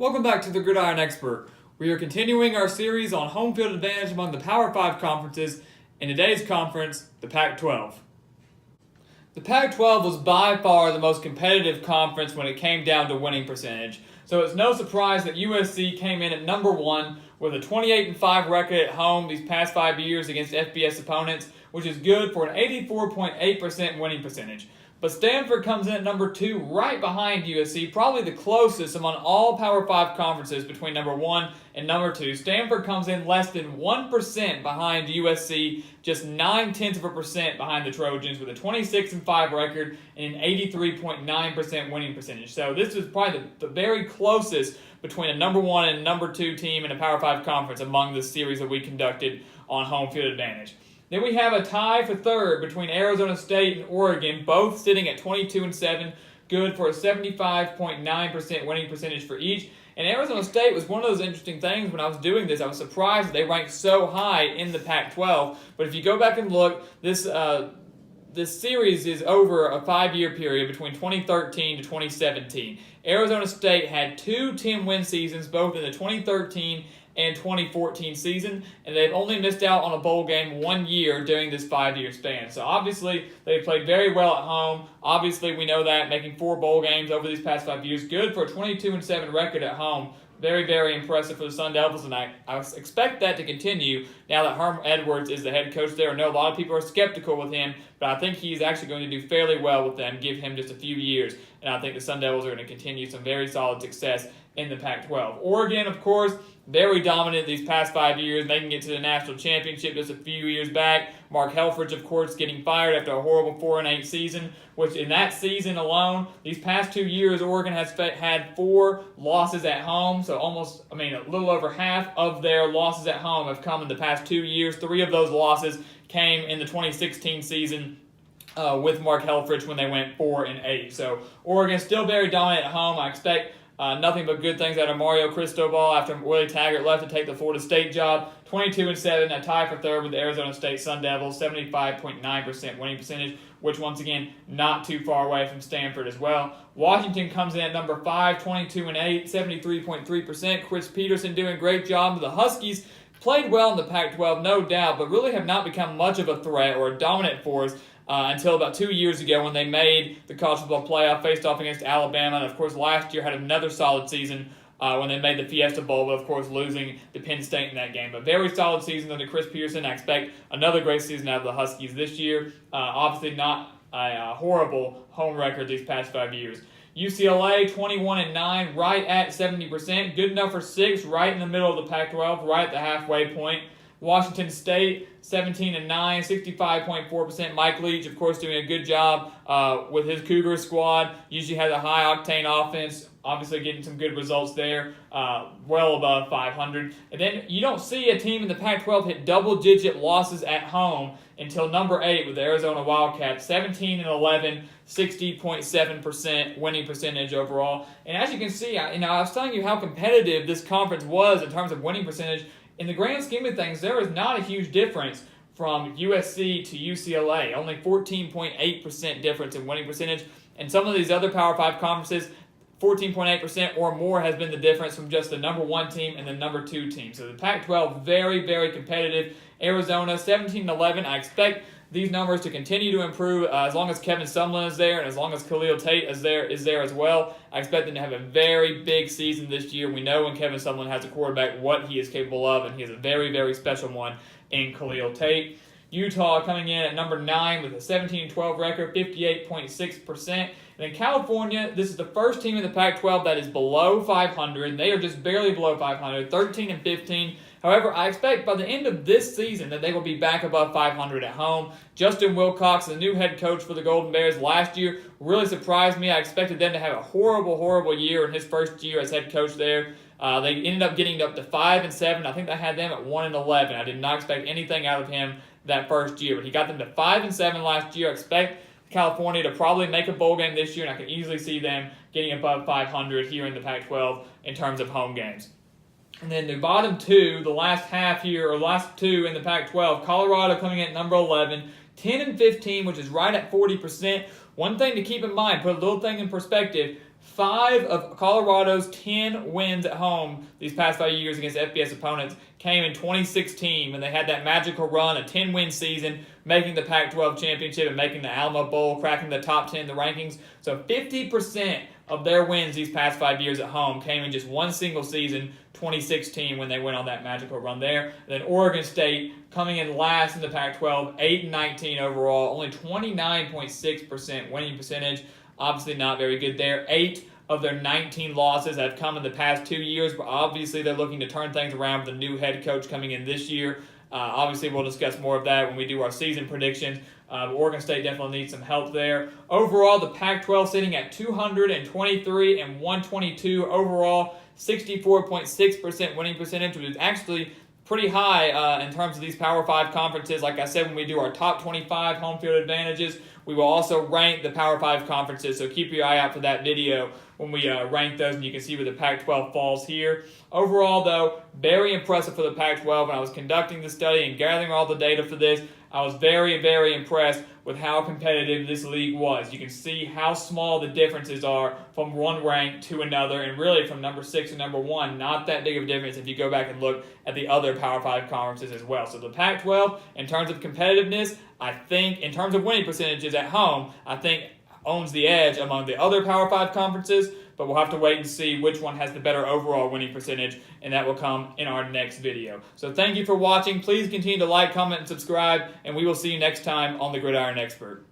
Welcome back to the Gridiron Expert. We are continuing our series on home field advantage among the Power 5 conferences. In today's conference, the Pac-12. The Pac-12 was by far the most competitive conference when it came down to winning percentage. So it's no surprise that USC came in at number 1 with a 28-5 record at home these past 5 years against FBS opponents, which is good for an 84.8% winning percentage. But Stanford comes in at number 2 right behind USC, probably the closest among all Power 5 conferences between number 1 and number 2. Stanford comes in less than 1% behind USC, just 0.9% behind the Trojans with a 26-5 record and an 83.9% winning percentage. So this is probably the very closest between a number 1 and number 2 team in a Power 5 conference among the series that we conducted on home field advantage. Then we have a tie for third between Arizona State and Oregon, both sitting at 22-7, good for a 75.9% winning percentage for each. And Arizona State was one of those interesting things when I was doing this. I was surprised that they ranked so high in the Pac-12. But if you go back and look, this series is over a 5-year period between 2013 to 2017. Arizona State had 2 10-win seasons, both in the 2013 and 2014 season, and they've only missed out on a bowl game 1 year during this 5-year span. So obviously, they've played very well at home. Obviously, we know that, making 4 bowl games over these past 5 years. Good for a 22-7 record at home. Very, very impressive for the Sun Devils, and I expect that to continue now that Herm Edwards is the head coach there. I know a lot of people are skeptical with him, but I think he's actually going to do fairly well with them, give him just a few years, and I think the Sun Devils are going to continue some very solid success in the Pac-12. Oregon, of course, very dominant these past 5 years, making it to the national championship just a few years back. Mark Helfrich, of course, getting fired after a horrible 4-8 season, which in that season alone, these past 2 years, Oregon has had 4 losses at home. So a little over half of their losses at home have come in the past 2 years. 3 of those losses came in the 2016 season with Mark Helfrich when they went 4-8. So Oregon still very dominant at home. I expect nothing but good things out of Mario Cristobal after Willie Taggart left to take the Florida State job. 22-7, a tie for third with the Arizona State Sun Devils, 75.9% winning percentage, which once again, not too far away from Stanford as well. Washington comes in at number 5, 22-8, 73.3%. Chris Peterson doing a great job. The Huskies played well in the Pac-12, no doubt, but really have not become much of a threat or a dominant force until about 2 years ago when they made the college football playoff, faced off against Alabama, and of course last year had another solid season when they made the Fiesta Bowl, but of course losing to Penn State in that game. But very solid season under Chris Peterson. I expect another great season out of the Huskies this year. Obviously not a horrible home record these past 5 years. UCLA, 21-9, right at 70%. Good enough for 6th, right in the middle of the Pac-12, right at the halfway point. Washington State, 17-9, 65.4%. Mike Leach, of course, doing a good job with his Cougar squad. Usually has a high-octane offense. Obviously getting some good results there, well above 500. And then you don't see a team in the Pac-12 hit double-digit losses at home until number 8 with the Arizona Wildcats, 17-11, 60.7% winning percentage overall. And as you can see, I was telling you how competitive this conference was in terms of winning percentage. In the grand scheme of things, there is not a huge difference from USC to UCLA, only 14.8% difference in winning percentage. And some of these other Power 5 conferences, 14.8% or more has been the difference from just the number 1 team and the number 2 team. So the Pac-12, very, very competitive. Arizona, 17-11. I expect these numbers to continue to improve as long as Kevin Sumlin is there and as long as Khalil Tate is there as well. I expect them to have a very big season this year. We know when Kevin Sumlin has a quarterback what he is capable of, and he is a very, very special one in Khalil Tate. Utah coming in at number 9 with a 17-12 record, 58.6%. And in California, this is the first team in the Pac-12 that is below 500. They are just barely below 500, 13-15. However, I expect by the end of this season that they will be back above 500 at home. Justin Wilcox, the new head coach for the Golden Bears last year, really surprised me. I expected them to have a horrible, horrible year in his first year as head coach there. They ended up getting up to 5-7. I think they had them at 1-11. I did not expect anything out of him that first year, but he got them to 5-7 last year. I expect California to probably make a bowl game this year, and I can easily see them getting above 500 here in the Pac-12 in terms of home games. And then the bottom 2, the last half here, or last 2 in the Pac-12, Colorado coming in at number 11, 10-15, which is right at 40%. One thing to keep in mind, put a little thing in perspective, 5 of Colorado's 10 wins at home these past 5 years against FBS opponents came in 2016 when they had that magical run, a 10-win season, making the Pac-12 championship and making the Alamo Bowl, cracking the top 10 in the rankings. So 50% of their wins these past 5 years at home came in just one single season, 2016, when they went on that magical run there. And then Oregon State coming in last in the Pac-12, 8-19 overall, only 29.6% winning percentage. Obviously not very good there. 8 of their 19 losses have come in the past 2 years, but obviously they're looking to turn things around with a new head coach coming in this year. Obviously, we'll discuss more of that when we do our season predictions. Oregon State definitely needs some help there. Overall, the Pac-12 sitting at 223 and 122 overall, 64.6% winning percentage, which is actually pretty high in terms of these Power 5 conferences. Like I said, when we do our top 25 home field advantages, we will also rank the Power 5 conferences, so keep your eye out for that video when we rank those, and you can see where the Pac-12 falls here. Overall, though, very impressive for the Pac-12. When I was conducting the study and gathering all the data for this, I was very, very impressed with how competitive this league was. You can see how small the differences are from one rank to another, and really from number 6 to number 1, not that big of a difference if you go back and look at the other Power 5 conferences as well. So the Pac-12, in terms of competitiveness, I think, in terms of winning percentages at home, I think owns the edge among the other Power 5 conferences, but we'll have to wait and see which one has the better overall winning percentage, and that will come in our next video. So thank you for watching. Please continue to like, comment, and subscribe, and we will see you next time on The Gridiron Expert.